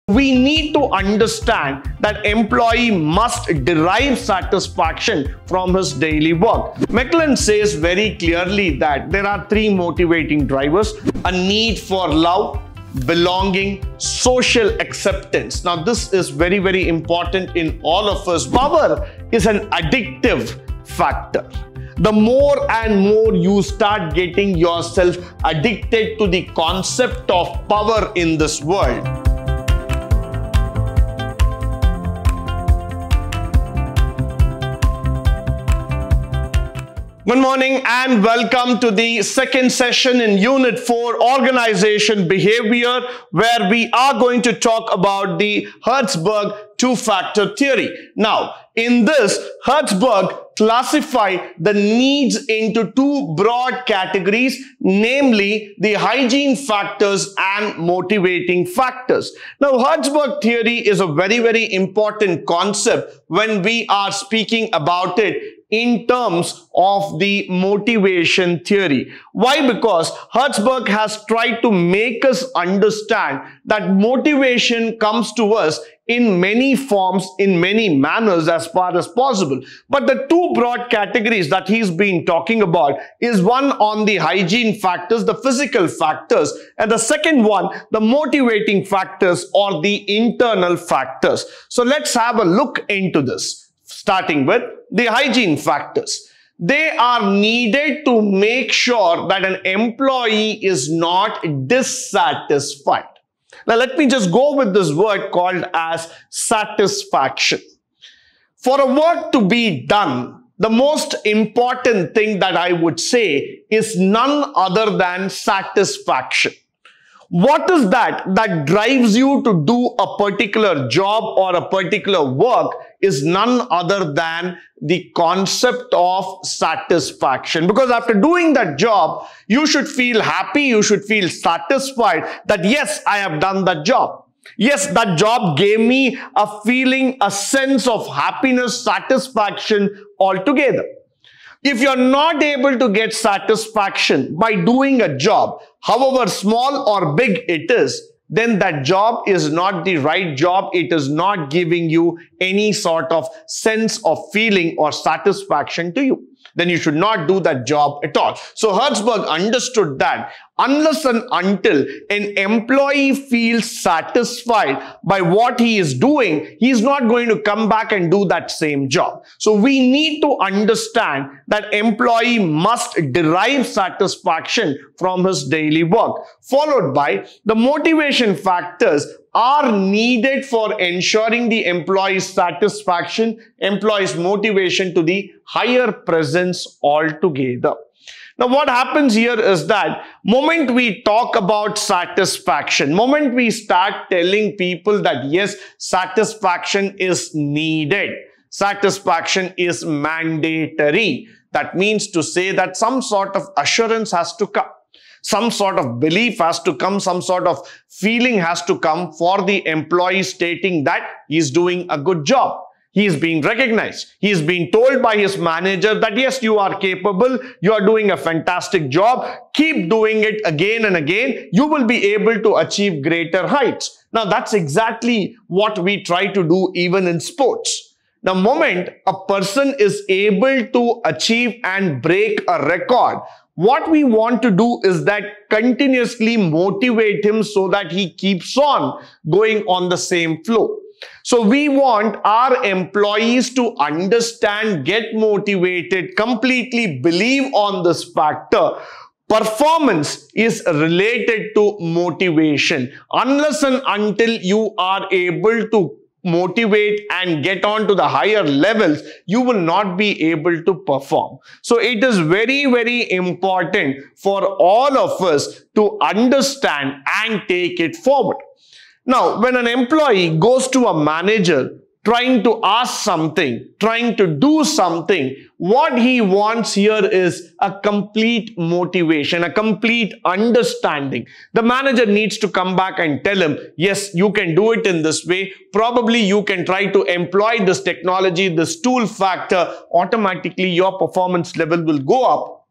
We need to understand that employee must derive satisfaction from his daily work. McLean says very clearly that there are three motivating drivers: a need for love, belonging, social acceptance. Now, this is very, very important in all of us. Power is an addictive factor. The more and more you start getting yourself addicted to the concept of power in this world, good morning and welcome to the second session in Unit 4, Organization Behavior, where we are going to talk about the Hertzberg two-factor theory. Now, in this, Hertzberg classified the needs into two broad categories, namely the hygiene factors and motivating factors. Now, Hertzberg theory is a very, very important concept when we are speaking about it in terms of the motivation theory. Why? Because Hertzberg has tried to make us understand that motivation comes to us in many forms, in many manners as far as possible. But the two broad categories that he's been talking about is one on the hygiene factors, the physical factors, and the second one, the motivating factors or the internal factors. So let's have a look into this, starting with the hygiene factors. They are needed to make sure that an employee is not dissatisfied. Now, let me just go with this word called as satisfaction. For a work to be done, the most important thing that I would say is none other than satisfaction. What is that drives you to do a particular job or a particular work is none other than the concept of satisfaction. Because after doing that job, you should feel happy, you should feel satisfied that yes, I have done that job. Yes, that job gave me a feeling, a sense of happiness, satisfaction altogether. If you're not able to get satisfaction by doing a job, however small or big it is, then that job is not the right job. It is not giving you any sort of sense of feeling or satisfaction to you. Then you should not do that job at all. So Hertzberg understood that unless and until an employee feels satisfied by what he is doing, he is not going to come back and do that same job. So we need to understand that employee must derive satisfaction from his daily work, followed by the motivation factors are needed for ensuring the employee's satisfaction, employee's motivation to the higher presence altogether. Now, what happens here is that moment we talk about satisfaction, moment we start telling people that yes, satisfaction is needed, satisfaction is mandatory, that means to say that some sort of assurance has to come. Some sort of belief has to come, some sort of feeling has to come for the employee stating that he is doing a good job. He is being recognized. He is being told by his manager that yes, you are capable, you are doing a fantastic job, keep doing it again and again, you will be able to achieve greater heights. Now, that's exactly what we try to do even in sports. The moment a person is able to achieve and break a record, what we want to do is that continuously motivate him so that he keeps on going on the same flow. So we want our employees to understand, get motivated, completely believe on this factor. Performance is related to motivation. Unless and until you are able to motivate and get on to the higher levels, you will not be able to perform. So it is very, very important for all of us to understand and take it forward. Now, when an employee goes to a manager trying to ask something, trying to do something, what he wants here is a complete motivation, a complete understanding. The manager needs to come back and tell him, yes, you can do it in this way. Probably you can try to employ this technology, this tool factor. Automatically your performance level will go up,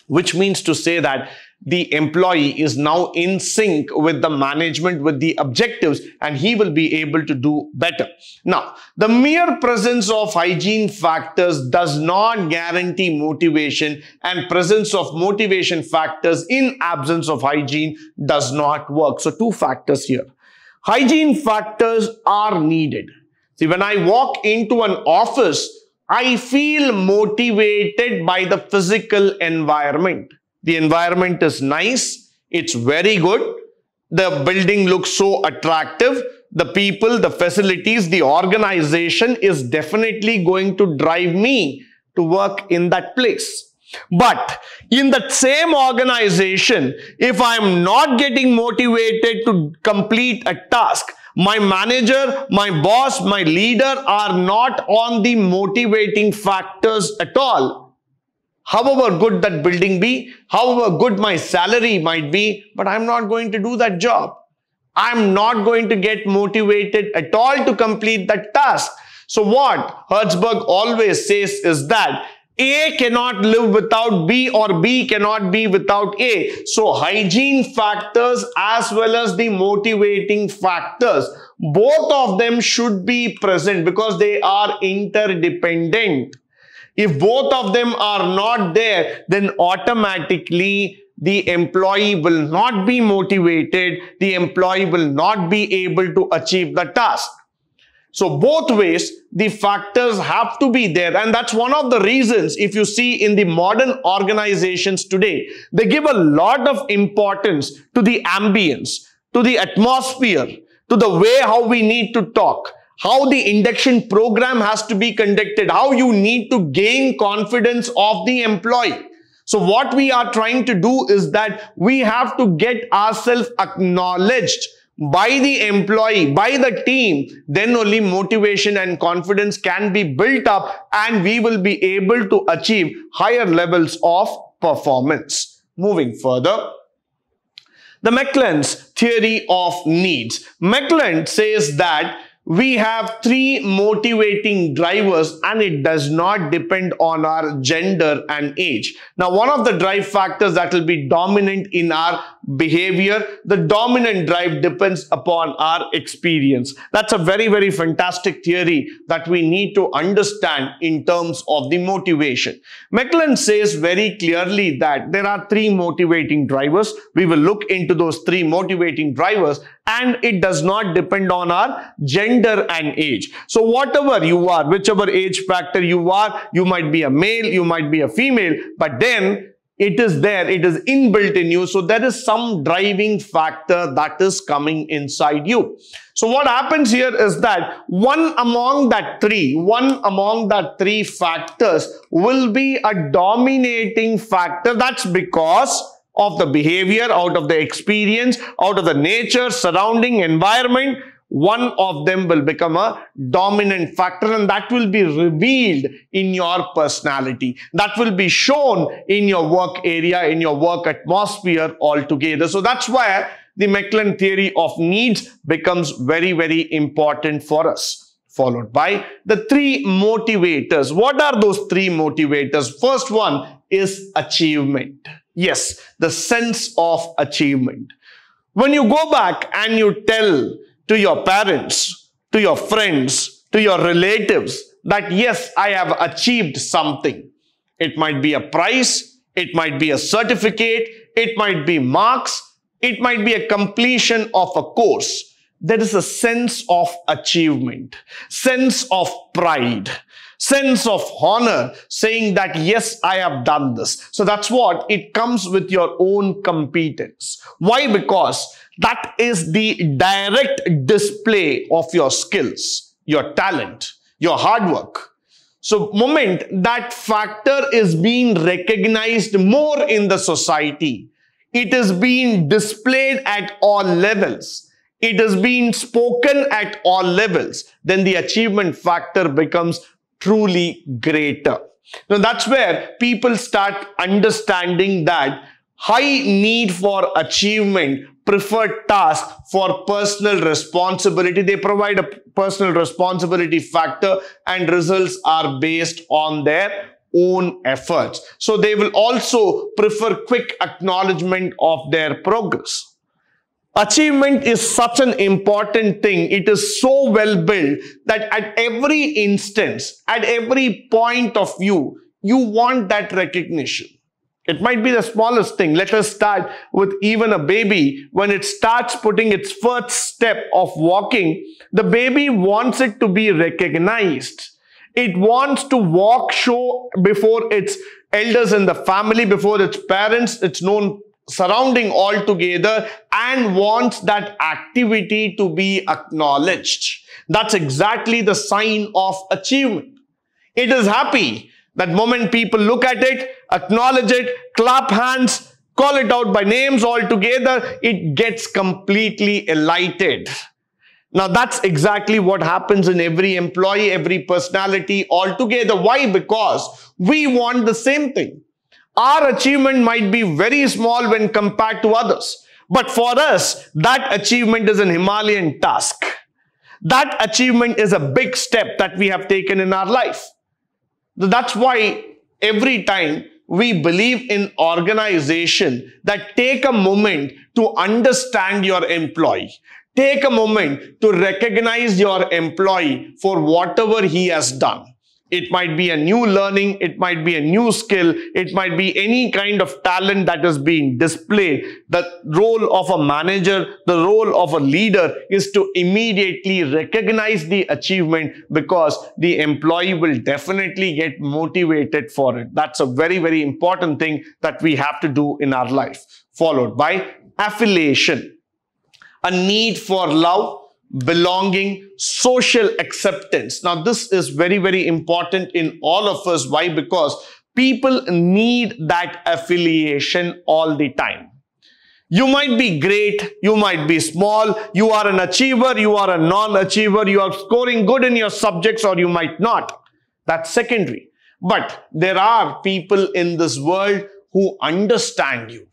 which means to say that the employee is now in sync with the management, with the objectives, and he will be able to do better. Now, the mere presence of hygiene factors does not guarantee motivation, and presence of motivation factors in absence of hygiene does not work. So, two factors here. Hygiene factors are needed. See, when I walk into an office, I feel motivated by the physical environment. The environment is nice. It's very good. The building looks so attractive. The people, the facilities, the organization is definitely going to drive me to work in that place. But in that same organization, if I'm not getting motivated to complete a task, my manager, my boss, my leader are not on the motivating factors at all. However good that building be, however good my salary might be, but I'm not going to do that job. I'm not going to get motivated at all to complete that task. So what Hertzberg always says is that A cannot live without B, or B cannot be without A. So hygiene factors as well as the motivating factors, both of them should be present because they are interdependent. If both of them are not there, then automatically the employee will not be motivated, the employee will not be able to achieve the task. So both ways, the factors have to be there, and that's one of the reasons if you see in the modern organizations today, they give a lot of importance to the ambience, to the atmosphere, to the way how we need to talk, how the induction program has to be conducted, how you need to gain confidence of the employee. So what we are trying to do is that we have to get ourselves acknowledged by the employee, by the team. Then only motivation and confidence can be built up and we will be able to achieve higher levels of performance. Moving further, the McLean's theory of needs. McLean says that we have three motivating drivers and it does not depend on our gender and age. Now, one of the drive factors that will be dominant in our behavior, the dominant drive depends upon our experience. That's a very, very fantastic theory that we need to understand in terms of the motivation. McLean says very clearly that there are three motivating drivers. We will look into those three motivating drivers, and it does not depend on our gender and age. So whatever you are, whichever age factor you are, you might be a male, you might be a female, but then it is there, it is inbuilt in you. So there is some driving factor that is coming inside you. So what happens here is that one among that three factors will be a dominating factor. That's because of the behavior, out of the experience, out of the nature, surrounding environment. One of them will become a dominant factor, and that will be revealed in your personality. That will be shown in your work area, in your work atmosphere altogether. So that's why the McLean theory of needs becomes very, very important for us. Followed by the three motivators. What are those three motivators? First one is achievement. Yes, the sense of achievement. When you go back and you tell to your parents, to your friends, to your relatives that yes, I have achieved something. It might be a prize, it might be a certificate, it might be marks, it might be a completion of a course. There is a sense of achievement, sense of pride, sense of honor, saying that yes, I have done this. So that's what it comes with your own competence. Why? Because that is the direct display of your skills, your talent, your hard work. So moment that factor is being recognized more in the society, it is being displayed at all levels, it is being spoken at all levels, then the achievement factor becomes truly greater. Now that's where people start understanding that high need for achievement, preferred task for personal responsibility. They provide a personal responsibility factor and results are based on their own efforts. So they will also prefer quick acknowledgement of their progress. Achievement is such an important thing. It is so well built that at every instance, at every point of view, you want that recognition. It might be the smallest thing. Let us start with even a baby. When it starts putting its first step of walking, the baby wants it to be recognized. It wants to walk show before its elders in the family, before its parents, its known surrounding all together, and wants that activity to be acknowledged. That's exactly the sign of achievement. It is happy. That moment people look at it, acknowledge it, clap hands, call it out by names all together, it gets completely elated. Now that's exactly what happens in every employee, every personality all together. Why? Because we want the same thing. Our achievement might be very small when compared to others. But for us, that achievement is an Himalayan task. That achievement is a big step that we have taken in our life. That's why every time we believe in organization, that take a moment to understand your employee. Take a moment to recognize your employee for whatever he has done. It might be a new learning, it might be a new skill, it might be any kind of talent that is being displayed. The role of a manager, the role of a leader is to immediately recognize the achievement, because the employee will definitely get motivated for it. That's a very, very important thing that we have to do in our life. Followed by affiliation, a need for love, belonging, social acceptance. Now this is very, very important in all of us. Why? Because people need that affiliation all the time. You might be great, you might be small, you are an achiever, you are a non-achiever, you are scoring good in your subjects, or you might not. That's secondary. But there are people in this world who understand you,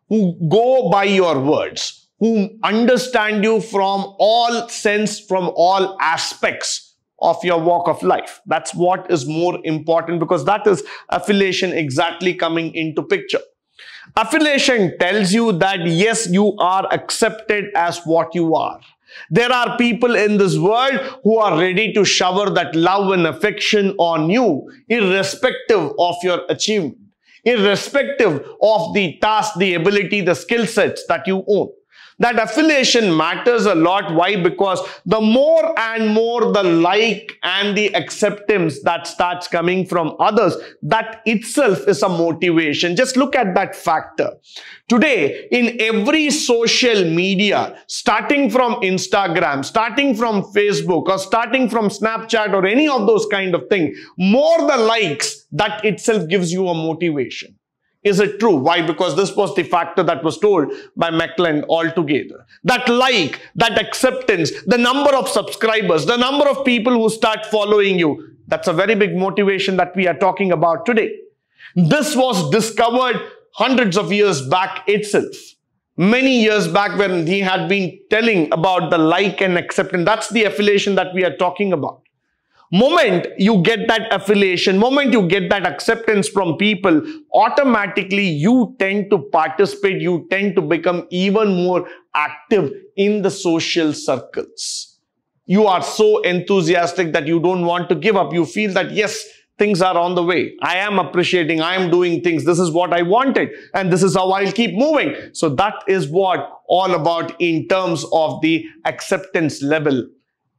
who go by your words, who understand you from all sense, from all aspects of your walk of life. That's what is more important, because that is affiliation exactly coming into picture. Affiliation tells you that yes, you are accepted as what you are. There are people in this world who are ready to shower that love and affection on you, irrespective of your achievement, irrespective of the task, the ability, the skill sets that you own. That affiliation matters a lot. Why? Because the more and more the like and the acceptance that starts coming from others, that itself is a motivation. Just look at that factor. Today, in every social media, starting from Instagram, starting from Facebook, or starting from Snapchat, or any of those kind of things, more the likes, that itself gives you a motivation. Is it true? Why? Because this was the factor that was told by McLean altogether. That like, that acceptance, the number of subscribers, the number of people who start following you, that's a very big motivation that we are talking about today. This was discovered hundreds of years back itself. Many years back, when he had been telling about the like and acceptance. That's the affiliation that we are talking about. Moment you get that affiliation, moment you get that acceptance from people, automatically you tend to participate, you tend to become even more active in the social circles. You are so enthusiastic that you don't want to give up. You feel that yes, things are on the way. I am appreciating, I am doing things. This is what I wanted, and this is how I'll keep moving. So that is what all about in terms of the acceptance level,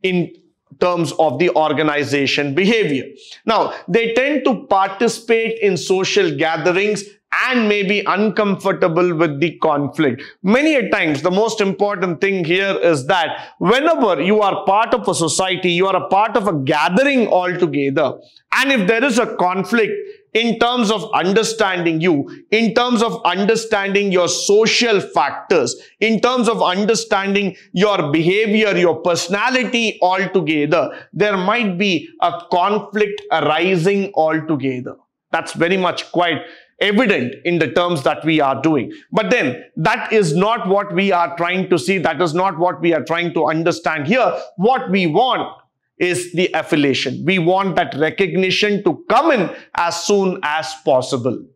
in terms of the organization behavior. Now, they tend to participate in social gatherings and may be uncomfortable with the conflict. Many a times, the most important thing here is that whenever you are part of a society, you are a part of a gathering altogether, and if there is a conflict in terms of understanding you, in terms of understanding your social factors, in terms of understanding your behavior, your personality altogether, there might be a conflict arising altogether. That's very much quite evident in the terms that we are doing. But then that is not what we are trying to see. That is not what we are trying to understand here. What we want is the affiliation. We want that recognition to come in as soon as possible.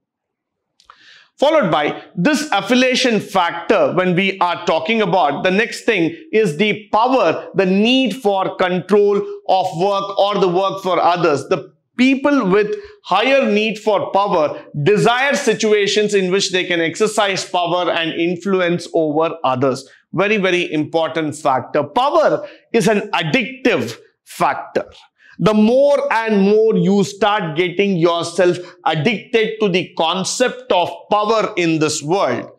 Followed by this affiliation factor, when we are talking about, the next thing is the power, the need for control of work or the work for others. The people with higher need for power desire situations in which they can exercise power and influence over others. Very, very important factor. Power is an addictive factor. The more and more you start getting yourself addicted to the concept of power in this world,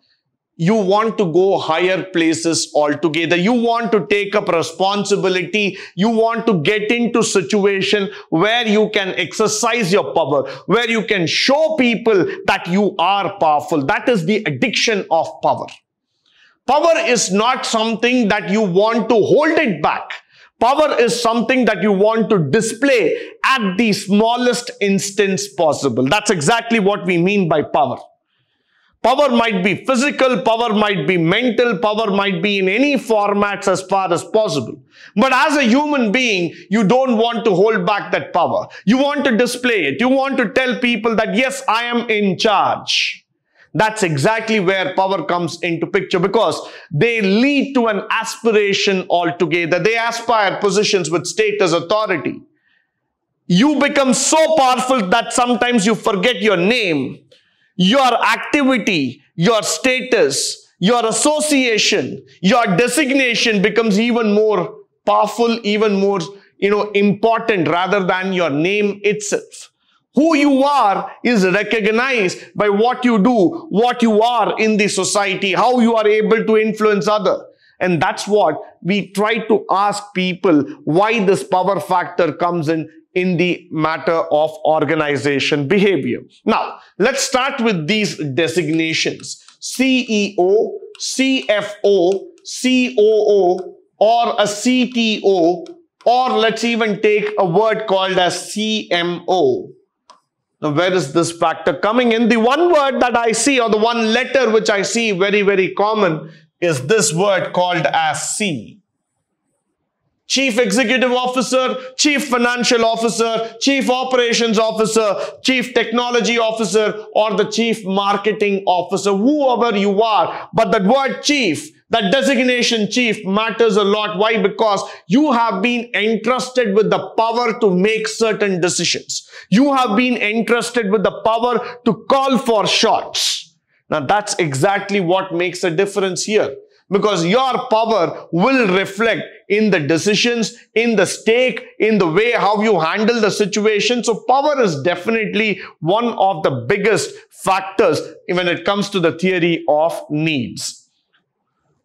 you want to go higher places altogether. You want to take up responsibility. You want to get into situation where you can exercise your power, where you can show people that you are powerful. That is the addiction of power. Power is not something that you want to hold it back. Power is something that you want to display at the smallest instance possible. That's exactly what we mean by power. Power might be physical, power might be mental, power might be in any formats as far as possible. But as a human being, you don't want to hold back that power. You want to display it. You want to tell people that, yes, I am in charge. That's exactly where power comes into picture, because they lead to an aspiration altogether. They aspire positions with status, authority. You become so powerful that sometimes you forget your name, your activity, your status, your association, your designation becomes even more powerful, even more, important rather than your name itself. Who you are is recognized by what you do, what you are in the society, how you are able to influence others. And that's what we try to ask people, why this power factor comes in the matter of organization behavior. Now, let's start with these designations. CEO, CFO, COO, or a CTO, or let's even take a word called as CMO. Now, where is this factor coming in? The one word that I see, or the one letter which I see very, very common, is this word called as C. Chief Executive Officer, Chief Financial Officer, Chief Operations Officer, Chief Technology Officer, or the Chief Marketing Officer, whoever you are. But that word chief, that designation chief, matters a lot. Why? Because you have been entrusted with the power to make certain decisions. You have been entrusted with the power to call for shots. Now, that's exactly what makes a difference here. Because your power will reflect in the decisions, in the stake, in the way how you handle the situation. So power is definitely one of the biggest factors when it comes to the theory of needs.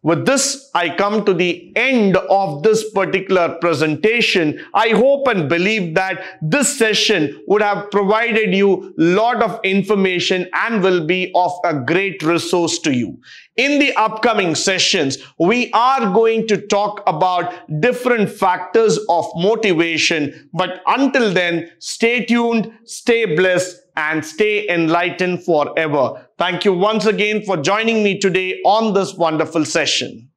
With this, I come to the end of this particular presentation. I hope and believe that this session would have provided you a lot of information and will be of a great resource to you. In the upcoming sessions, we are going to talk about different factors of motivation. But until then, stay tuned, stay blessed, and stay enlightened forever. Thank you once again for joining me today on this wonderful session.